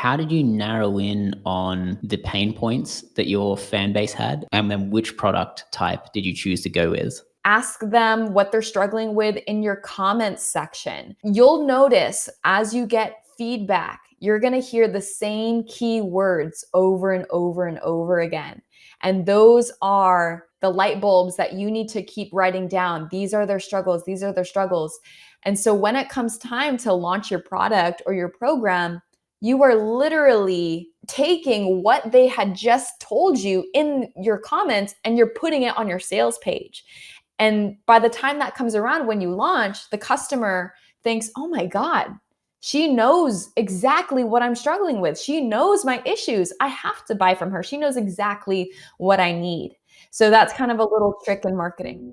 how did you narrow in on the pain points that your fan base had? And then which product type did you choose to go with? Ask them what they're struggling with in your comments section. You'll notice as you get feedback, you're going to hear the same keywords over and over and over again. And those are the light bulbs that you need to keep writing down. These are their struggles. These are their struggles. And so when it comes time to launch your product or your program, you are literally taking what they had just told you in your comments and you're putting it on your sales page. And by the time that comes around when you launch, the customer thinks, oh my God, she knows exactly what I'm struggling with. She knows my issues. I have to buy from her. She knows exactly what I need. So that's kind of a little trick in marketing.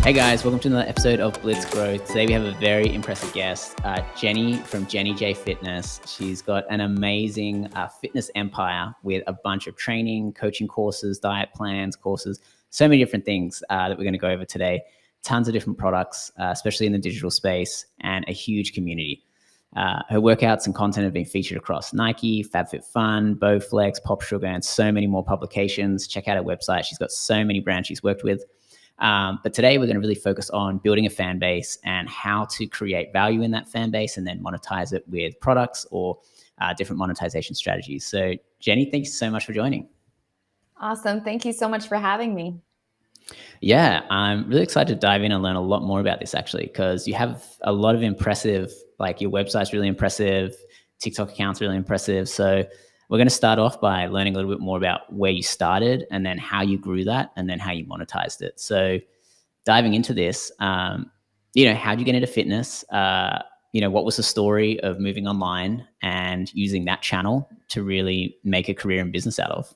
Hey guys, welcome to another episode of Blitz Growth. Today we have a very impressive guest, Jenny from JennyJFitness. She's got an amazing fitness empire with a bunch of training, coaching courses, diet plans, courses, so many different things that we're going to go over today. Tons of different products, especially in the digital space, and a huge community. Her workouts and content have been featured across Nike, Fab Fit Fun, Bowflex, Popsugar, and so many more publications. Check out her website. She's got so many brands she's worked with. But today we're going to really focus on building a fan base and how to create value in that fan base and then monetize it with products or different monetization strategies. So Jenny, thanks so much for joining. Awesome. Thank you so much for having me. Yeah, I'm really excited to dive in and learn a lot more about this actually, because you have a lot of impressive, like your website's really impressive, TikTok account's really impressive. So we're going to start off by learning a little bit more about where you started and then how you grew that and then how you monetized it. So diving into this, how'd you get into fitness? What was the story of moving online and using that channel to really make a career and business out of?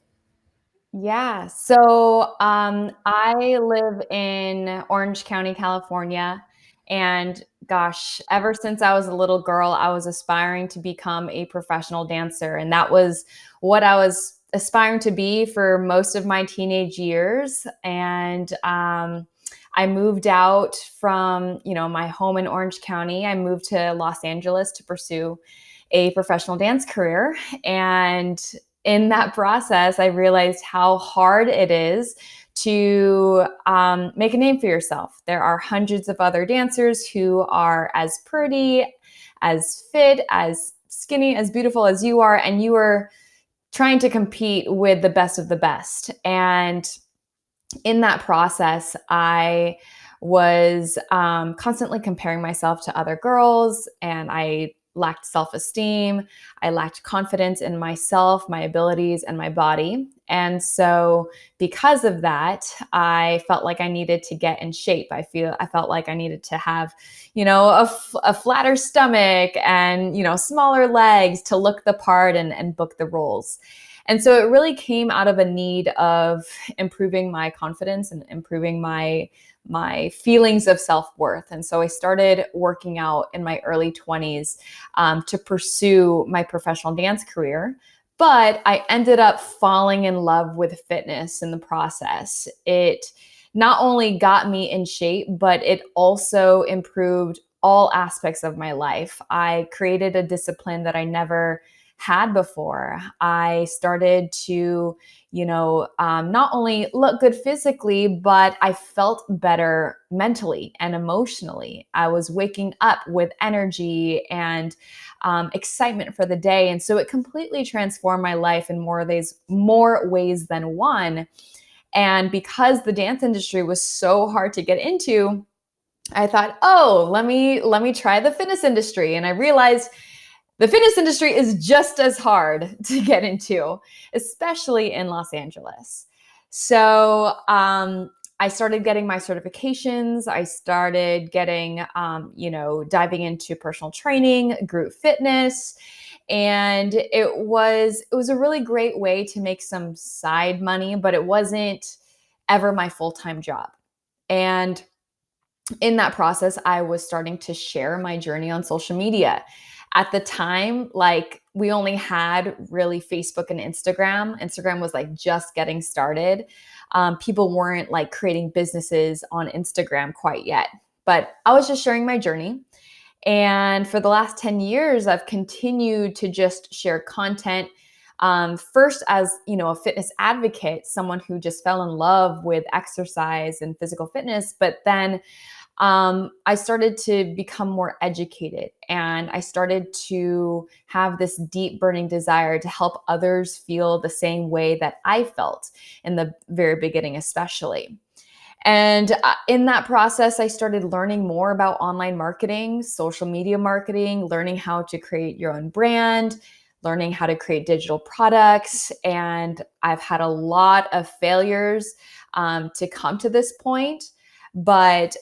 Yeah. So I live in Orange County, California. And gosh, ever since I was a little girl, I was aspiring to become a professional dancer. And that was what I was aspiring to be for most of my teenage years. And I moved out from, my home in Orange County. I moved to Los Angeles to pursue a professional dance career. And in that process, I realized how hard it is to make a name for yourself. There are hundreds of other dancers who are as pretty, as fit, as skinny, as beautiful as you are, and you are trying to compete with the best of the best. And in that process, I was constantly comparing myself to other girls, and I lacked self-esteem. I lacked confidence in myself, my abilities, and my body. And so because of that, I felt like I needed to get in shape. I felt like I needed to have, a flatter stomach and, smaller legs to look the part and book the roles. And so it really came out of a need of improving my confidence and improving my feelings of self-worth. And so I started working out in my early 20s to pursue my professional dance career. But I ended up falling in love with fitness in the process. It not only got me in shape, but it also improved all aspects of my life. I created a discipline that I never had before. I started to, not only look good physically, but I felt better mentally and emotionally. I was waking up with energy and excitement for the day. And so it completely transformed my life in more ways than one. And because the dance industry was so hard to get into, I thought, oh, let me try the fitness industry. And I realized the fitness industry is just as hard to get into, especially in Los Angeles. So I started getting my certifications. I started getting, diving into personal training, group fitness. And it was a really great way to make some side money, but it wasn't ever my full-time job. And in that process, I was starting to share my journey on social media. At the time, like we only had really Facebook and Instagram. Instagram was like just getting started. People weren't like creating businesses on Instagram quite yet, but I was just sharing my journey. And for the last 10 years, I've continued to just share content. First, as a fitness advocate, someone who just fell in love with exercise and physical fitness, but then I started to become more educated, and I started to have this deep burning desire to help others feel the same way that I felt in the very beginning, especially. And in that process, I started learning more about online marketing, social media marketing, learning how to create your own brand, learning how to create digital products. And I've had a lot of failures to come to this point. But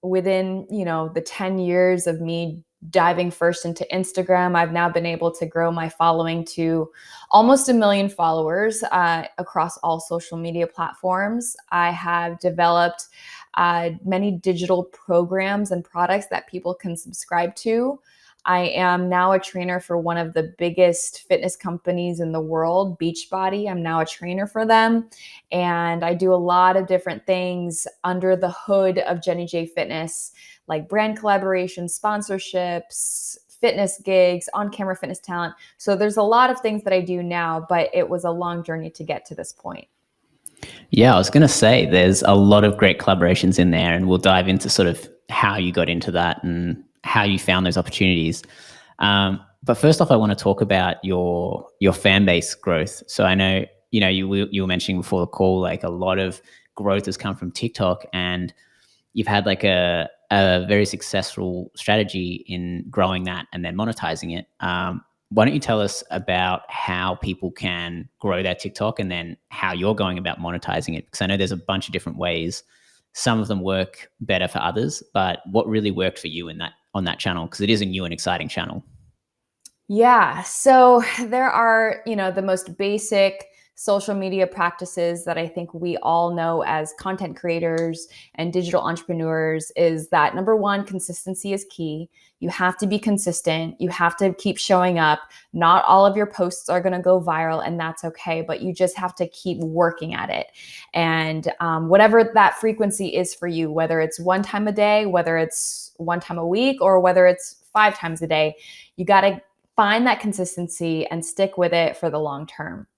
within, the 10 years of me diving first into Instagram, I've now been able to grow my following to almost 1 million followers across all social media platforms. I have developed many digital programs and products that people can subscribe to. I am now a trainer for one of the biggest fitness companies in the world, Beachbody. I'm now a trainer for them. And I do a lot of different things under the hood of JennyJFitness, like brand collaborations, sponsorships, fitness gigs, on-camera fitness talent. So there's a lot of things that I do now, but it was a long journey to get to this point. Yeah, I was going to say there's a lot of great collaborations in there, and we'll dive into sort of how you got into that and how you found those opportunities. But first off, I want to talk about your fan base growth. So I know you were mentioning before the call, like a lot of growth has come from TikTok, and you've had like a very successful strategy in growing that and then monetizing it. Why don't you tell us about how people can grow their TikTok and then how you're going about monetizing it? Because I know there's a bunch of different ways. Some of them work better for others, but what really worked for you on that channel? Because it is a new and exciting channel. Yeah. So there are, the most basic social media practices that I think we all know as content creators and digital entrepreneurs is that number one, consistency is key. You have to be consistent. You have to keep showing up. Not all of your posts are going to go viral, and that's okay, but you just have to keep working at it. And whatever that frequency is for you, whether it's one time a day, whether it's one time a week, or whether it's 5 times a day, you got to find that consistency and stick with it for the long term.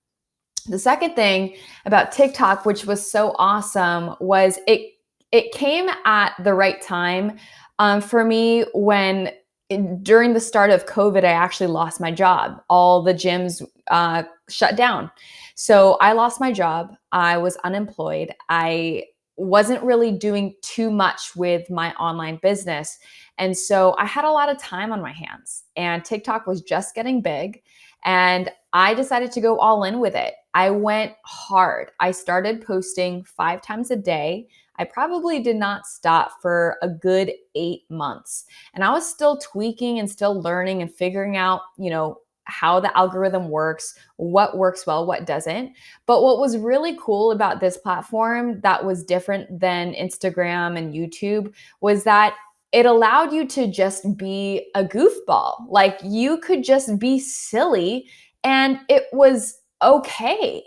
The second thing about TikTok, which was so awesome, was it came at the right time for me when during the start of COVID, I actually lost my job. All the gyms shut down. So I lost my job. I was unemployed. I wasn't really doing too much with my online business. And so I had a lot of time on my hands, and TikTok was just getting big. And I decided to go all in with it. I went hard. I started posting 5 times a day. I probably did not stop for a good 8 months. And I was still tweaking and still learning and figuring out, how the algorithm works, what works well, what doesn't. But what was really cool about this platform that was different than Instagram and YouTube was that it allowed you to just be a goofball. Like you could just be silly and it was okay.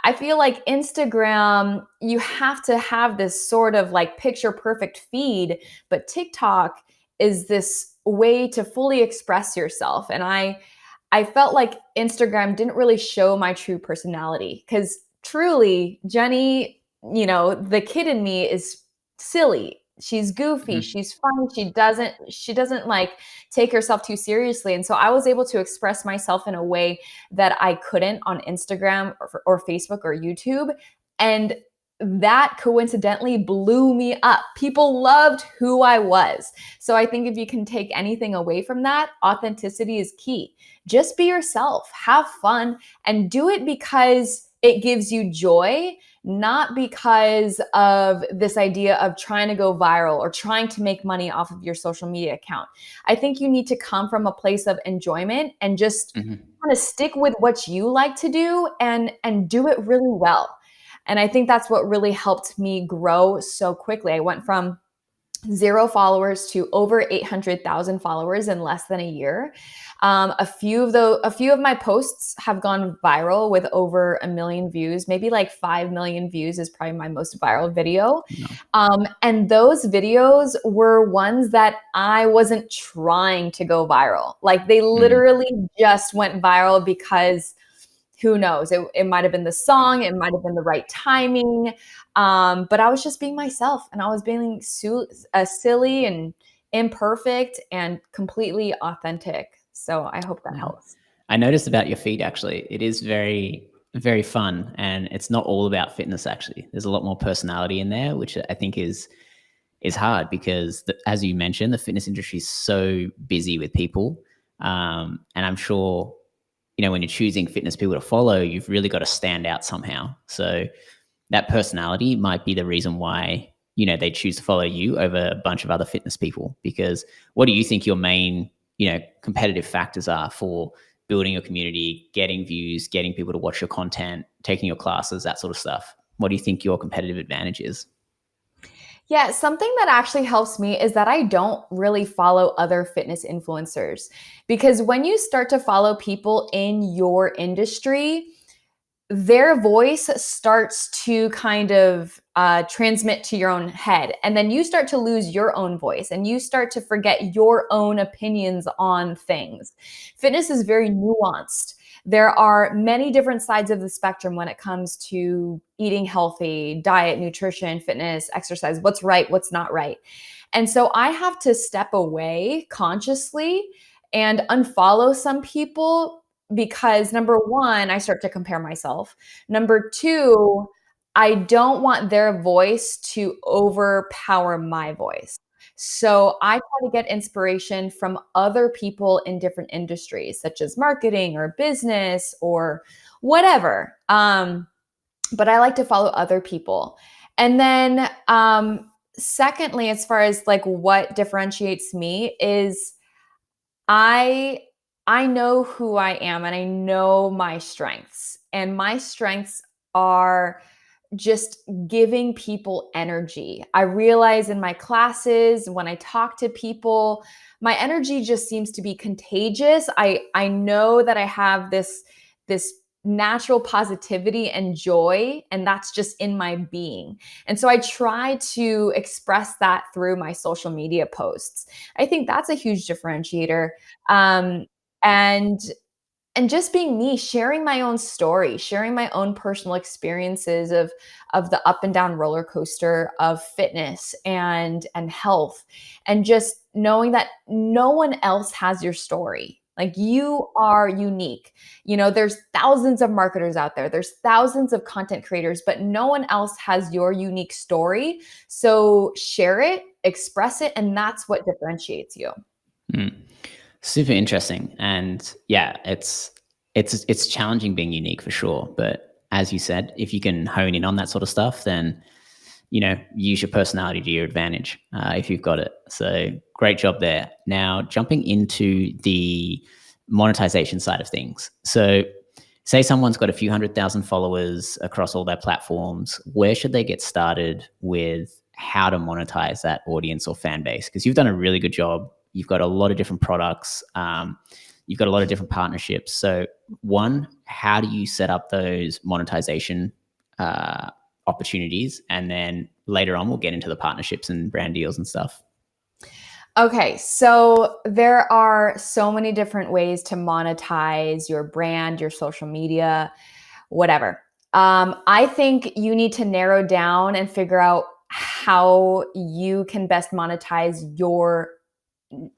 I feel like Instagram, you have to have this sort of like picture perfect feed, but TikTok is this way to fully express yourself. And I felt like Instagram didn't really show my true personality because truly, Jenny, the kid in me is silly. She's goofy, Mhm. she's funny, she doesn't like take herself too seriously. And so I was able to express myself in a way that I couldn't on Instagram or Facebook or YouTube. And that coincidentally blew me up. People loved who I was. So I think if you can take anything away from that, authenticity is key. Just be yourself, have fun, and do it because it gives you joy, not because of this idea of trying to go viral or trying to make money off of your social media account. I think you need to come from a place of enjoyment and just Mhm. kind of stick with what you like to do and do it really well. And I think that's what really helped me grow so quickly. I went from 0 followers to over 800,000 followers in less than a year. A few of my posts have gone viral with over 1 million views. Maybe like 5 million views is probably my most viral video. No. And those videos were ones that I wasn't trying to go viral. Like they literally just went viral because who knows? It might have been the song, it might have been the right timing, but I was just being myself, and I was being silly and imperfect and completely authentic. So I hope that Yeah. helps. I noticed about your feed actually, it is very, very fun, and it's not all about fitness actually. There's a lot more personality in there, which I think is hard because as you mentioned, the fitness industry is so busy with people. And I'm sure, when you're choosing fitness people to follow, you've really got to stand out somehow. So that personality might be the reason why, they choose to follow you over a bunch of other fitness people. Because what do you think your main, competitive factors are for building your community, getting views, getting people to watch your content, taking your classes, that sort of stuff? What do you think your competitive advantage is? Yeah, something that actually helps me is that I don't really follow other fitness influencers, because when you start to follow people in your industry, their voice starts to kind of transmit to your own head. And then you start to lose your own voice and you start to forget your own opinions on things. Fitness is very nuanced. There are many different sides of the spectrum when it comes to eating healthy, diet, nutrition, fitness, exercise, what's right, what's not right. And so I have to step away consciously and unfollow some people because number one, I start to compare myself. Number two, I don't want their voice to overpower my voice. So I try to get inspiration from other people in different industries, such as marketing or business or whatever. But I like to follow other people. And then, secondly, as far as like what differentiates me is I I know who I am and I know my strengths. And my strengths are just giving people energy. I realize in my classes when I talk to people, my energy just seems to be contagious. I know that I have this natural positivity and joy, and that's just in my being. And so I try to express that through my social media posts. I think that's a huge differentiator. Um, and and just being me, sharing my own story, sharing my own personal experiences of the up and down roller coaster of fitness and health, and just knowing that no one else has your story. Like you are unique. There's thousands of marketers out there. There's thousands of content creators, but no one else has your unique story. So share it, express it, and that's what differentiates you. Mm. Super interesting. And yeah, it's challenging being unique for sure. But as you said, if you can hone in on that sort of stuff, then use your personality to your advantage if you've got it. So great job there. Now jumping into the monetization side of things. So say someone's got a few 100,000 followers across all their platforms. Where should they get started with how to monetize that audience or fan base? Because you've done a really good job. You've got a lot of different products. You've got a lot of different partnerships. So one, how do you set up those monetization opportunities? And then later on, we'll get into the partnerships and brand deals and stuff. Okay, so there are so many different ways to monetize your brand, your social media, whatever. I think you need to narrow down and figure out how you can best monetize your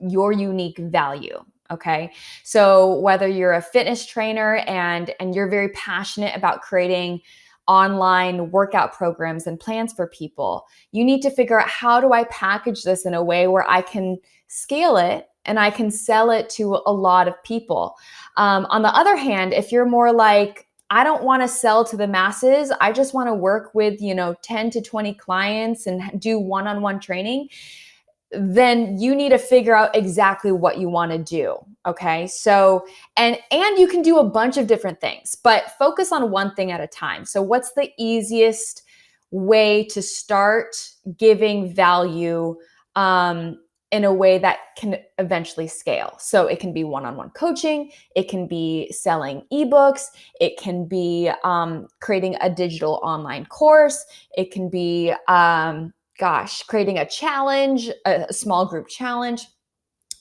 unique value. Okay, so whether you're a fitness trainer and you're very passionate about creating online workout programs and plans for people, you need to figure out, how do I package this in a way where I can scale it and I can sell it to a lot of people. On the other hand, if you're more like, I don't want to sell to the masses, I just want to work with 10 to 20 clients and do one-on-one training, then you need to figure out exactly what you want to do. Okay. So, and you can do a bunch of different things, but focus on one thing at a time. So what's the easiest way to start giving value in a way that can eventually scale. So it can be one-on-one coaching, it can be selling ebooks, it can be creating a digital online course, it can be, creating a challenge, a small group challenge.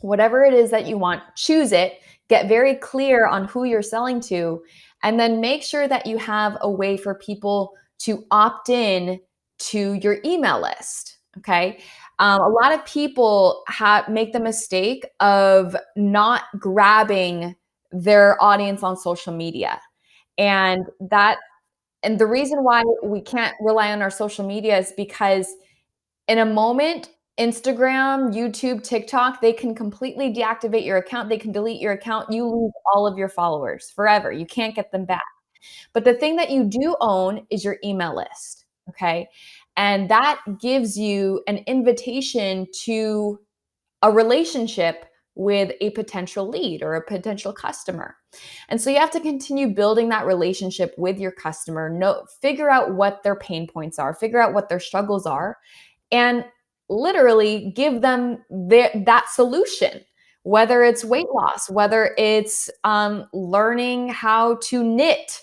Whatever it is that you want, choose it, get very clear on who you're selling to, and then make sure that you have a way for people to opt in to your email list. Okay. A lot of people make the mistake of not grabbing their audience on social media. And the reason why we can't rely on our social media is because in a moment, Instagram, YouTube, TikTok, they can completely deactivate your account. They can delete your account. You lose all of your followers forever. You can't get them back. But the thing that you do own is your email list. Okay. And that gives you an invitation to a relationship with a potential lead or a potential customer. And so you have to continue building that relationship with your customer. Figure out what their pain points are, figure out what their struggles are, and literally give them that solution, whether it's weight loss, whether it's learning how to knit.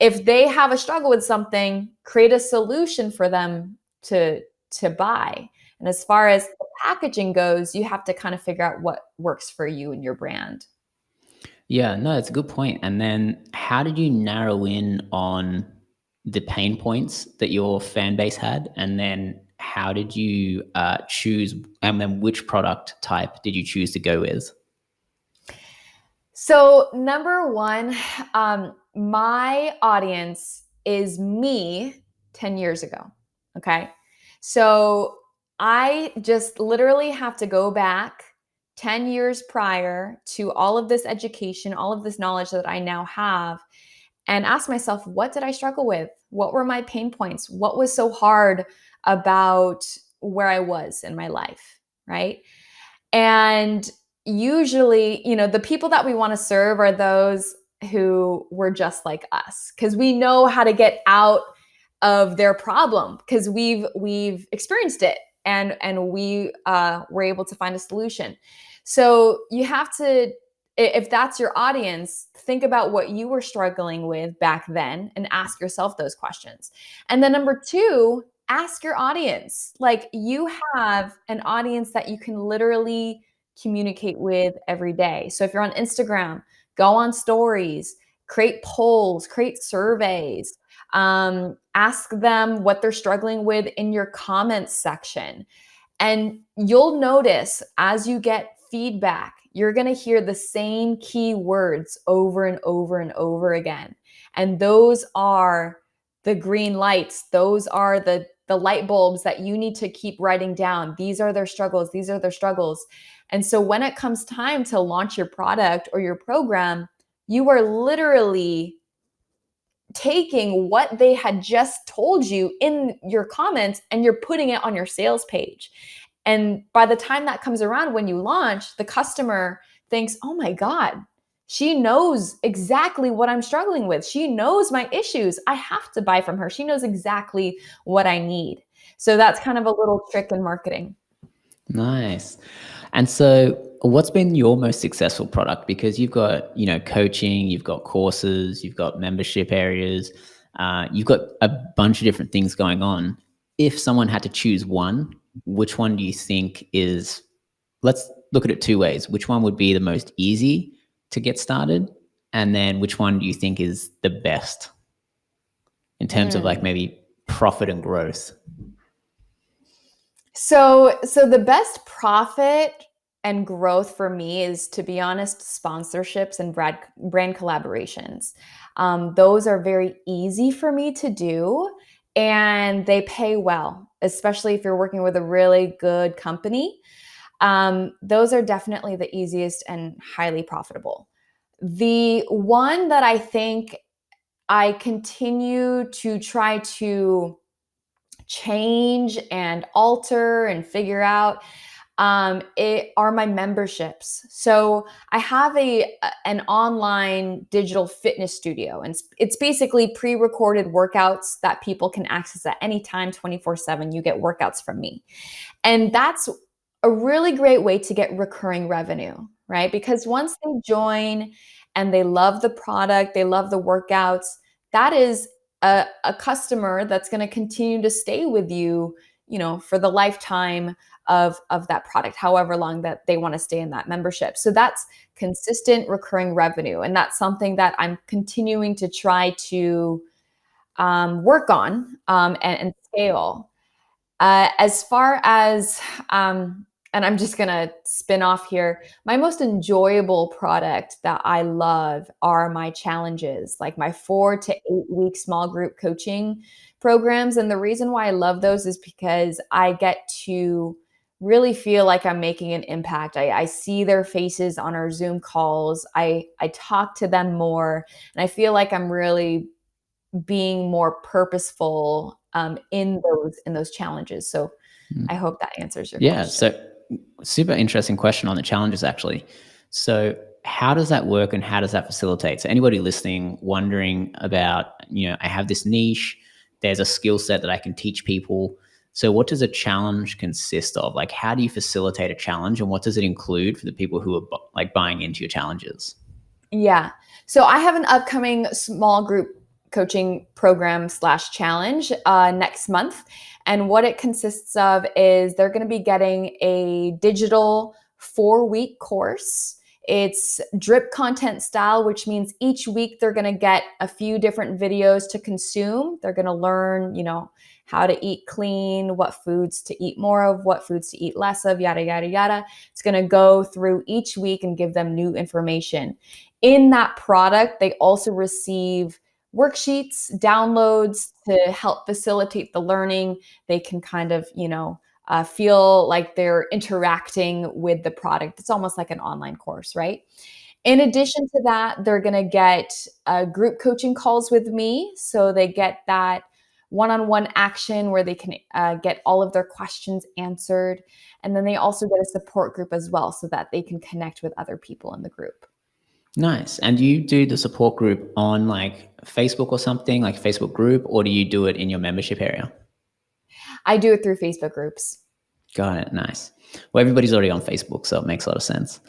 If they have a struggle with something, create a solution for them to buy. And as far as the packaging goes, you have to kind of figure out what works for you and your brand. Yeah, no, it's a good point. And then how did you narrow in on the pain points that your fan base had? And then how did you choose, and then which product type did you choose to go with? So, number one, my audience is me 10 years ago. Okay. So, I just literally have to go back 10 years prior to all of this education, all of this knowledge that I now have, and ask myself, what did I struggle with? What were my pain points? What was so hard about where I was in my life? Right. And usually, the people that we want to serve are those who were just like us, because we know how to get out of their problem, because we've experienced it, and we were able to find a solution. So you have to, if that's your audience, think about what you were struggling with back then and ask yourself those questions. And then number two, ask your audience. Like, you have an audience that you can literally communicate with every day. So if you're on Instagram, go on stories, create polls, create surveys, ask them what they're struggling with in your comments section. And you'll notice as you get feedback, you're going to hear the same keywords over and over and over again. And those are the green lights. Those are the light bulbs that you need to keep writing down. These are their struggles. These are their struggles. And so when it comes time to launch your product or your program, you are literally taking what they had just told you in your comments and you're putting it on your sales page. And by the time that comes around, when you launch, the customer thinks, oh my God, she knows exactly what I'm struggling with. She knows my issues. I have to buy from her. She knows exactly what I need. So that's kind of a little trick in marketing. Nice. And so what's been your most successful product? Because you've got, coaching, you've got courses, you've got membership areas, you've got a bunch of different things going on. If someone had to choose one, which one do you think is, let's look at it two ways. Which one would be the most easy to get started? And then which one do you think is the best in terms of like Mm. maybe profit and growth? So the best profit and growth for me is, to be honest, sponsorships and brand collaborations. Those are very easy for me to do, and they pay well, especially if you're working with a really good company. Those are definitely the easiest and highly profitable. The one that I think I continue to try to change and alter and figure out it are my memberships. So I have an online digital fitness studio, and it's basically pre-recorded workouts that people can access at any time, 24/7. You get workouts from me, and that's a really great way to get recurring revenue, right? Because once they join and they love the product, they love the workouts, that is a customer that's going to continue to stay with you, for the lifetime of that product, however long that they want to stay in that membership. So that's consistent recurring revenue. And that's something that I'm continuing to try to work on and scale. As far as, and I'm just gonna spin off here, my most enjoyable product that I love are my challenges, like my 4 to 8 week small group coaching programs. And the reason why I love those is because I get to really feel like I'm making an impact. I see their faces on our Zoom calls. I talk to them more, and I feel like I'm really being more purposeful in those challenges. So Mm. I hope that answers your Yeah. question. So super interesting question on the challenges, actually. So how does that work and how does that facilitate? So anybody listening, wondering about, I have this niche, there's a skill set that I can teach people. So what does a challenge consist of? Like, how do you facilitate a challenge and what does it include for the people who are like buying into your challenges? Yeah. So I have an upcoming small group coaching program slash challenge next month. And what it consists of is they're going to be getting a digital 4 week course. It's drip content style, which means each week they're going to get a few different videos to consume. They're going to learn, how to eat clean, what foods to eat more of, what foods to eat less of, yada, yada, yada. It's going to go through each week and give them new information. In that product, they also receive worksheets, downloads to help facilitate the learning. They can kind of, feel like they're interacting with the product. It's almost like an online course, right? In addition to that, they're going to get group coaching calls with me. So they get that one-on-one action where they can get all of their questions answered. And then they also get a support group as well so that they can connect with other people in the group. Nice. And do you do the support group on like Facebook or something, like a Facebook group, or do you do it in your membership area? I do it through Facebook groups. Got it. Nice. Well, everybody's already on Facebook, so it makes a lot of sense.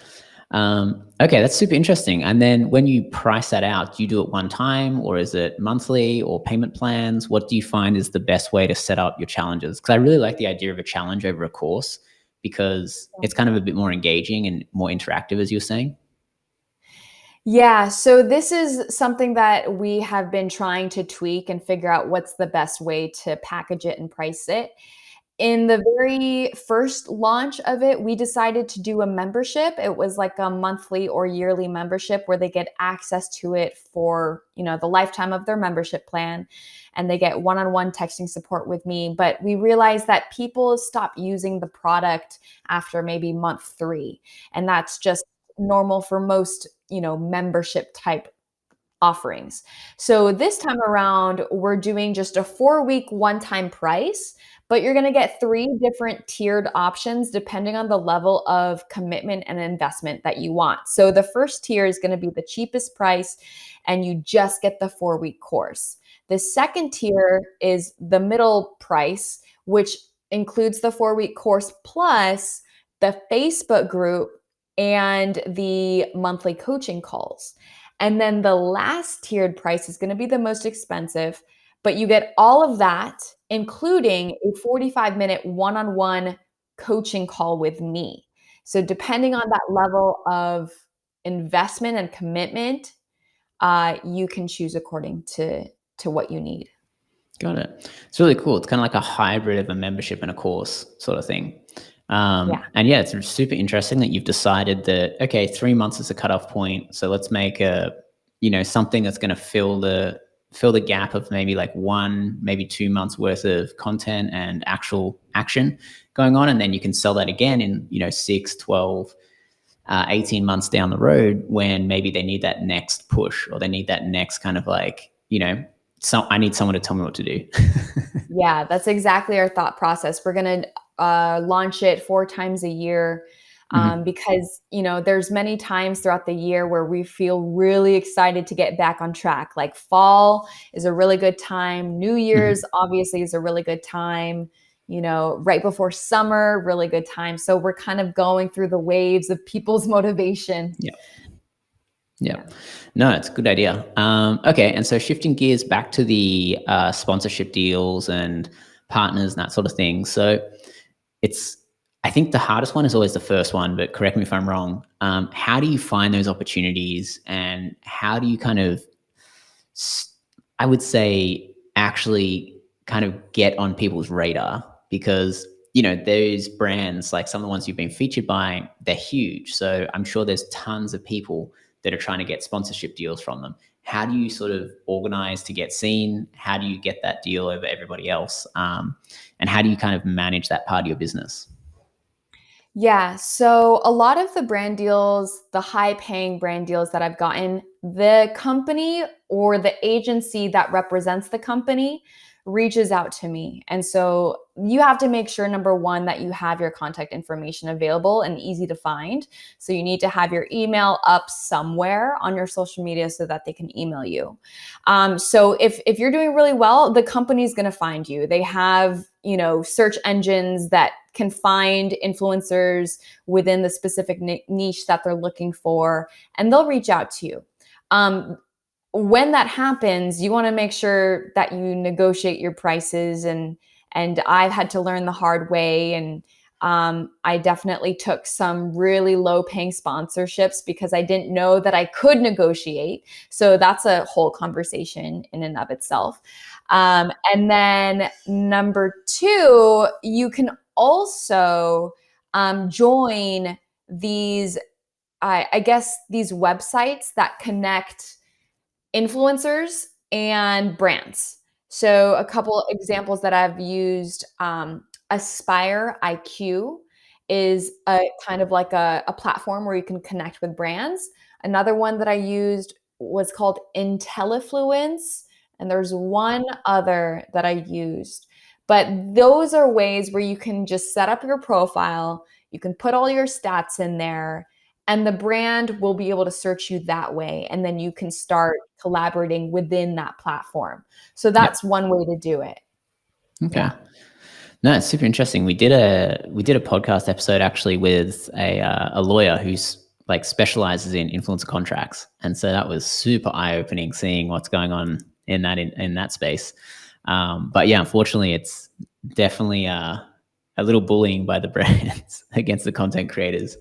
Okay, that's super interesting. And then when you price that out, do you do it one time or is it monthly or payment plans? What do you find is the best way to set up your challenges? Because I really like the idea of a challenge over a course because it's kind of a bit more engaging and more interactive, as you were saying. Yeah, so this is something that we have been trying to tweak and figure out what's the best way to package it and price it. In the very first launch of it, we decided to do a membership. It was like a monthly or yearly membership where they get access to it for, the lifetime of their membership plan, and they get one-on-one texting support with me. But we realized that people stop using the product after maybe month 3, and that's just normal for most, membership type offerings. So this time around, we're doing just a 4 week one-time price, but you're going to get 3 different tiered options depending on the level of commitment and investment that you want. So the first tier is going to be the cheapest price, and you just get the 4 week course. The second tier is the middle price, which includes the 4 week course plus the Facebook group and the monthly coaching calls. And then the last tiered price is going to be the most expensive, but you get all of that, including a 45-minute one-on-one coaching call with me. So depending on that level of investment and commitment, you can choose according to what you need. Got it. It's really cool. It's kind of like a hybrid of a membership and a course sort of thing. Yeah. And yeah, it's super interesting that you've decided that, okay, 3 months is a cutoff point. So let's make something that's going to fill the gap of maybe like 1, maybe 2 months worth of content and actual action going on. And then you can sell that again in, 6, 12, 18 months down the road when maybe they need that next push or they need that next kind of like, so I need someone to tell me what to do. Yeah, that's exactly our thought process. We're going to launch it 4 times a year Mhm. because, there's many times throughout the year where we feel really excited to get back on track. Like fall is a really good time. New Year's Mhm. obviously is a really good time. right before summer, really good time. So we're kind of going through the waves of people's motivation. Yeah. Yeah. Yeah. No, it's a good idea. Okay. And so shifting gears back to the sponsorship deals and partners and that sort of thing. So it's, I think the hardest one is always the first one, but correct me if I'm wrong. How do you find those opportunities, and how do you kind of, I would say, actually kind of get on people's radar? Because, those brands, like some of the ones you've been featured by, they're huge. So I'm sure there's tons of people that are trying to get sponsorship deals from them. How do you sort of organize to get seen? How do you get that deal over everybody else? And how do you kind of manage that part of your business? Yeah. So a lot of the brand deals, the high paying brand deals that I've gotten, the company or the agency that represents the company reaches out to me. And so you have to make sure, number one, that you have your contact information available and easy to find. So you need to have your email up somewhere on your social media so that they can email you. So if you're doing really well, the company's going to find you. They have, search engines that can find influencers within the specific niche that they're looking for, and they'll reach out to you. When that happens, you want to make sure that you negotiate your prices, and I've had to learn the hard way. And I definitely took some really low paying sponsorships because I didn't know that I could negotiate. So that's a whole conversation in and of itself. And then number two, you can also join these, I guess, these websites that connect influencers and brands. So a couple examples that I've used, Aspire IQ is a kind of like a platform where you can connect with brands. Another one that I used was called Intellifluence, and there's one other that I used. But those are ways where you can just set up your profile, you can put all your stats in there, and the brand will be able to search you that way, and then you can start collaborating within that platform. So Yeah. that's one way to do it. Okay. Yeah. No, it's super interesting. We did a podcast episode actually with a lawyer who's like specializes in influencer contracts, and so that was super eye opening seeing what's going on in that space. But yeah, unfortunately, it's definitely a little bullying by the brands against the content creators,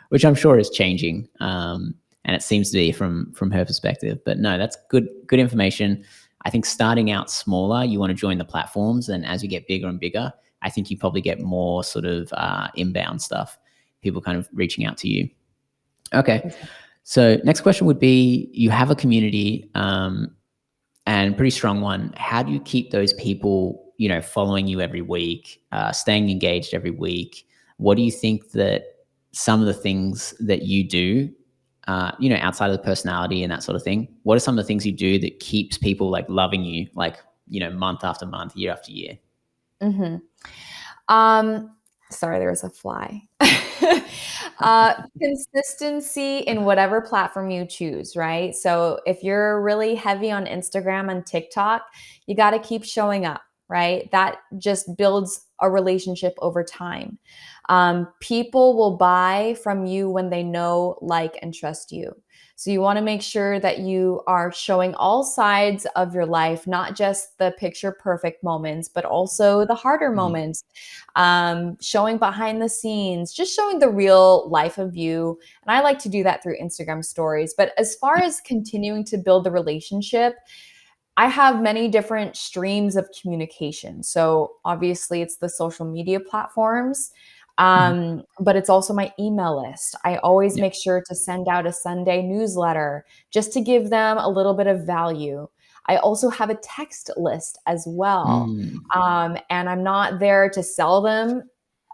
which I'm sure is changing. And it seems to be from her perspective. But no, that's good information. I think starting out smaller, you want to join the platforms, and as you get bigger and bigger, I think you probably get more sort of inbound stuff, people kind of reaching out to you. Okay. So next question would be, you have a community and pretty strong one. How do you keep those people, following you every week, staying engaged every week? What do you think that some of the things that you do, outside of the personality and that sort of thing, what are some of the things you do that keeps people like loving you, like, month after month, year after year? Mhm. Um, Sorry, there was a fly. Consistency in whatever platform you choose, right? So if you're really heavy on Instagram and TikTok, you got to keep showing up, right? That just builds a relationship over time. People will buy from you when they know, like, and trust you. So you want to make sure that you are showing all sides of your life, not just the picture perfect moments, but also the harder Mm. moments, showing behind the scenes, just showing the real life of you. And I like to do that through Instagram stories. But as far as continuing to build the relationship, I have many different streams of communication. So obviously, it's the social media platforms, Mhm. but it's also my email list. I always Yeah. make sure to send out a Sunday newsletter just to give them a little bit of value. I also have a text list as well. Mm. And I'm not there to sell them.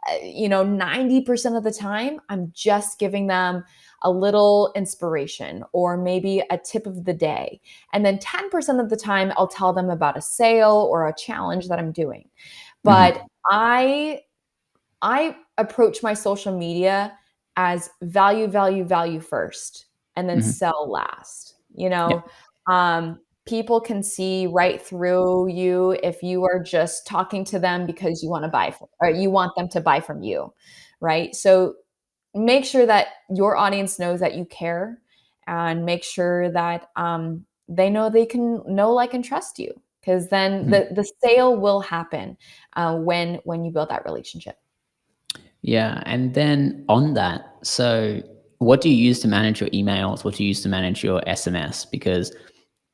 90% of the time, I'm just giving them a little inspiration or maybe a tip of the day. And then 10% of the time, I'll tell them about a sale or a challenge that I'm doing. But Mhm. I approach my social media as value, value, value first, and then Mhm. sell last. Yeah. Um, people can see right through you if you are just talking to them because you want to buy or you want them to buy from you, right? So make sure that your audience knows that you care, and make sure that they know they can know, like, and trust you, because then Mhm. the sale will happen when you build that relationship. Yeah. And then on that, so what do you use to manage your emails? What do you use to manage your SMS? Because,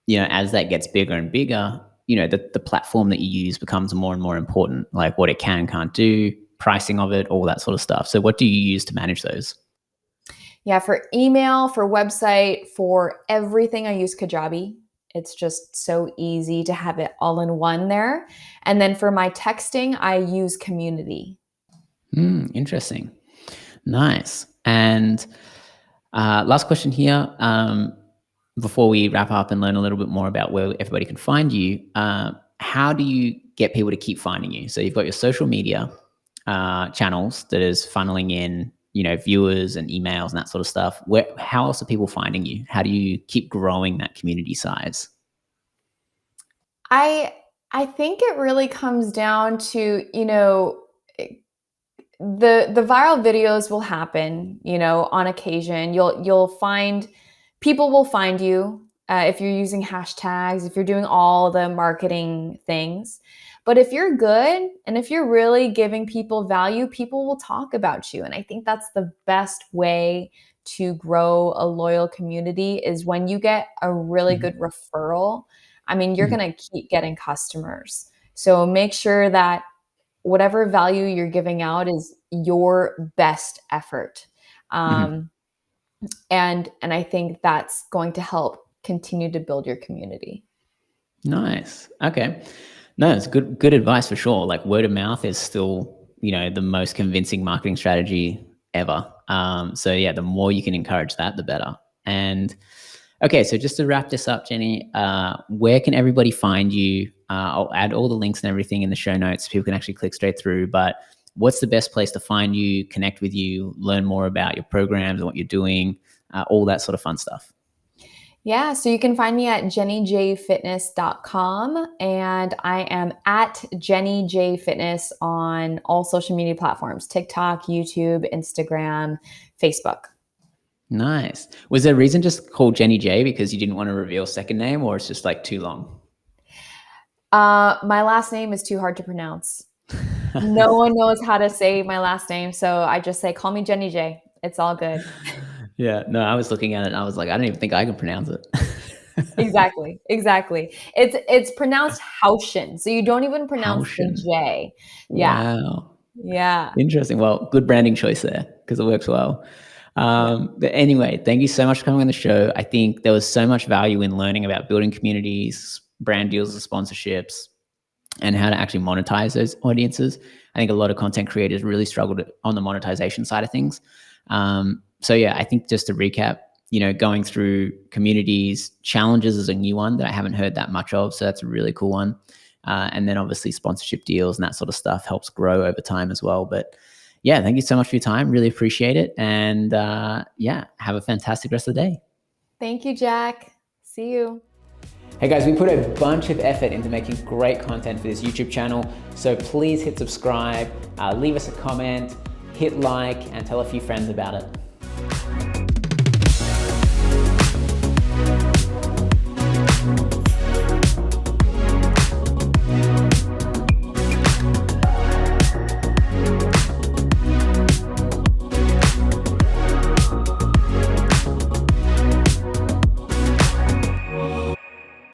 as that gets bigger and bigger, the platform that you use becomes more and more important, like what it can and can't do, pricing of it, all that sort of stuff. So what do you use to manage those? Yeah, for email, for website, for everything, I use Kajabi. It's just so easy to have it all in one there. And then for my texting, I use Community. Interesting. Nice. And last question here. Before we wrap up and learn a little bit more about where everybody can find you, how do you get people to keep finding you? So you've got your social media channels that is funneling in, viewers and emails and that sort of stuff. How else are people finding you? How do you keep growing that community size? I I think it really comes down to, the viral videos will happen, on occasion. You'll find people will find you if you're using hashtags, if you're doing all the marketing things. But if you're good and if you're really giving people value, people will talk about you. And I think that's the best way to grow a loyal community, is when you get a really Mhm. good referral. I mean, you're Mhm. going to keep getting customers. So make sure that whatever value you're giving out is your best effort. Mhm. Um, and I think that's going to help continue to build your community. Nice. Okay. No, it's good advice for sure. Like word of mouth is still, the most convincing marketing strategy ever. So yeah, the more you can encourage that, the better. And okay, so just to wrap this up, Jenny, where can everybody find you? I'll add all the links and everything in the show notes so people can actually click straight through. But what's the best place to find you, connect with you, learn more about your programs and what you're doing, all that sort of fun stuff? Yeah, so you can find me at JennyJFitness.com, and I am at JennyJFitness on all social media platforms: TikTok, YouTube, Instagram, Facebook. Nice. Was there a reason just called Jenny J because you didn't want to reveal second name, or it's just like too long? My last name is too hard to pronounce. No one knows how to say my last name, so I just say, "Call me Jenny J." It's all good. Yeah, no, I was looking at it and I was like, I don't even think I can pronounce it. Exactly, exactly. It's pronounced Haushin, so you don't even pronounce the Haushin. J. Yeah, Wow. yeah, Interesting. Well, good branding choice there because it works well. yeah. But anyway, thank you so much for coming on the show. I think there was so much value in learning about building communities, brand deals and sponsorships, and how to actually monetize those audiences. I think a lot of content creators really struggled on the monetization side of things. So yeah, I think just to recap, going through communities, challenges is a new one that I haven't heard that much of. So that's a really cool one. And then obviously sponsorship deals and that sort of stuff helps grow over time as well. But yeah, thank you so much for your time. Really appreciate it. And yeah, have a fantastic rest of the day. Thank you, Jack. See you. Hey guys, we put a bunch of effort into making great content for this YouTube channel. So please hit subscribe, leave us a comment, hit like, and tell a few friends about it.